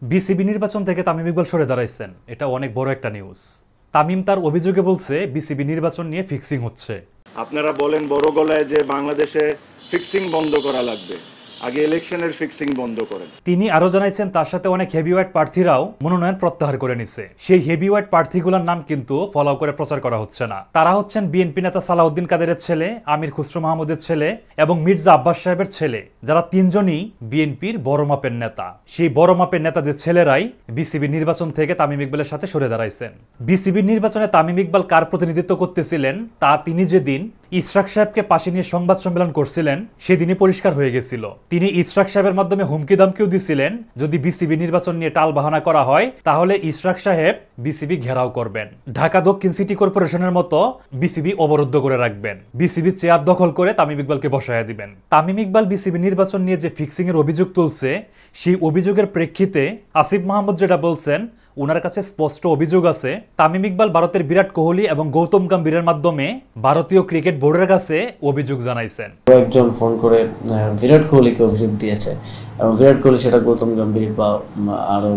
BCB নির্বাচন থেকে তামিম ইকবাল সরে দাঁড়াইছেন, এটা অনেক বড় একটা নিউজ। তামিম তার অভিযোগে বলছে বিসিবি নির্বাচন নিয়ে ফিক্সিং হচ্ছে। আপনারা বলেন বড় গলায় যে বাংলাদেশে ফিক্সিং বন্ধ করা লাগবে, আগে ইলেকশনের ফিক্সিং বন্ধ করেন। তিনি আরো জানাইছেন তার সাথে অনেক হেভিওয়েট প্রার্থীরাও মনোনয়ন প্রত্যাহার করে নিছে। সেই হেভিওয়েট প্রার্থীগুলোর নাম কিন্তু ফলো করে প্রচার করা হচ্ছে না। তারা হচ্ছেন বিএনপি নেতা সালাউদ্দিন কাদেরের ছেলে, আমির খুসরো মাহমুদের ছেলে এবং মির্জা আব্বাস সাহেবের ছেলে, যারা তিনজনই বিএনপির বড় মাপের নেতা। সেই বড় মাপের নেতাদের ছেলেরাই বিসিবি নির্বাচন থেকে তামিম ইকবালের সাথে সরে দাঁড়াইছেন। বিসিবি নির্বাচনে তামিম ইকবাল কার প্রতিনিধিত্ব করতেছিলেন তা তিনি যেদিন ইশরাক সাহেবকে পাশে নিয়ে সংবাদ সম্মেলন করছিলেন সেদিনই পরিষ্কার হয়ে গেছিল। তিনি ইশরাক সাহেবের মাধ্যমে হুমকি দামকিও দিছিলেন, যদি বিসিবি নির্বাচন নিয়ে টাল বাহানা করা হয় তাহলে ইশরাক সাহেব বিসিবি ঘেরাও করবেন, ঢাকা দক্ষিণ সিটি কর্পোরেশনের মতো বিসিবি অবরুদ্ধ করে রাখবেন, বিসিবি চেয়ার দখল করে তামিম ইকবালকে বসায়া দিবেন। তামিম ইকবাল বিসিবি নির্বাচন নিয়ে যে ফিক্সিং এর অভিযোগ তুলছে, সেই অভিযোগের প্রেক্ষিতে আসিফ মাহমুদ যেটা বলছেন, উনার কাছে স্পষ্ট অভিযোগ আছে তামিম ইকবাল ভারতের বিরাট কোহলি এবং গৌতম গম্ভীরের মাধ্যমে ভারতীয় ক্রিকেট বোর্ডের কাছে অভিযোগ জানাইছেন। একজন ফোন করে বিরাট কোহলিকে অভিযোগ দিয়েছে এবং বিরাট কোহলি সেটা গৌতম গম্ভীর বা আরো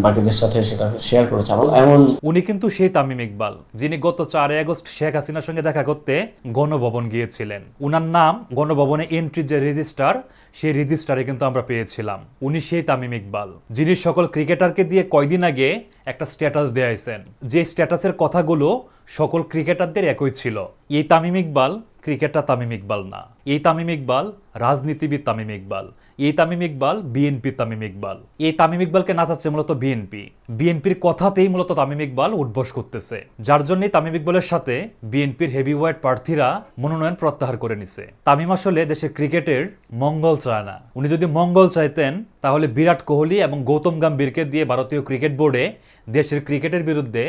বাকিদের সাথে সেটা শেয়ার করেছে। এমন উনি কিন্তু সেই তামিম ইকবাল যিনি গত 4 আগস্ট শেখ হাসিনার সঙ্গে দেখা করতে গণভবন গিয়েছিলেন। উনার নাম গণভবনে এন্ট্রির যে রেজিস্টার, সেই রেজিস্টারে কিন্তু আমরা পেয়েছিলাম। উনি সেই তামিম ইকবাল যিনি সকল ক্রিকেটারকে দিয়ে কয়দিন আগে একটা স্ট্যাটাস দেয়াইছেন, যে স্ট্যাটাসের কথাগুলো সকল ক্রিকেটারদের একই ছিল। এই তামিম ইকবাল ক্রিকেটার তামিম ইকবাল না, এই তামিম ইকবাল রাজনীতিবিদ তামিম ইকবাল, এই তামিম ইকবাল বিএনপি তামিম ইকবাল। এই তামিম ইকবালকে নাচাচ্ছে মূলত বিএনপির কথাতেই মূলত তামিম ইকবাল উঠবস করতেছে, যার জন্যই তামিম ইকবালের সাথে বিএনপির হেভিওয়েট প্রার্থীরা মনোনয়ন প্রত্যাহার করে নিছে। তামিম আসলে দেশের ক্রিকেটের মঙ্গল চায় না। উনি যদি মঙ্গল চাইতেন তাহলে বিরাট কোহলি এবং গৌতম গম্ভীরকে দিয়ে ভারতীয় ক্রিকেট বোর্ডে দেশের ক্রিকেটের বিরুদ্ধে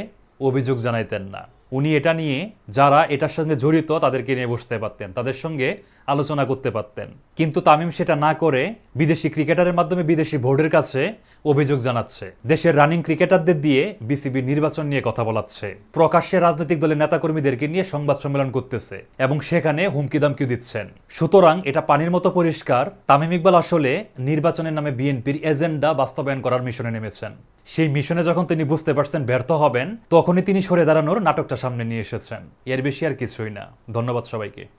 অভিযোগ জানাইতেন না। উনি এটা নিয়ে যারা এটার সঙ্গে জড়িত তাদেরকে নিয়ে বসতে পারতেন, তাদের সঙ্গে আলোচনা করতে পারতেন। কিন্তু তামিম সেটা না করে বিদেশি ক্রিকেটারের মাধ্যমে বিদেশি বোর্ডের কাছে অভিযোগ জানাচ্ছে, দেশের রানিং ক্রিকেটারদের দিয়ে বিসিবি নির্বাচন নিয়ে কথা বলাচ্ছে, প্রকাশ্যে রাজনৈতিক দলের নেতাকর্মীদেরকে নিয়ে সংবাদ সম্মেলন করতেছে এবং সেখানে হুমকি দামকি দিচ্ছেন। সুতরাং এটা পানির মতো পরিষ্কার, তামিম ইকবাল আসলে নির্বাচনের নামে বিএনপির এজেন্ডা বাস্তবায়ন করার মিশনে নেমেছেন। সেই মিশনে যখন তিনি বুঝতে পারছেন ব্যর্থ হবেন, তখনই তিনি সরে দাঁড়ানোর নাটকটা সামনে নিয়ে এসেছেন। এর বেশি আর কিছুই না। ধন্যবাদ সবাইকে।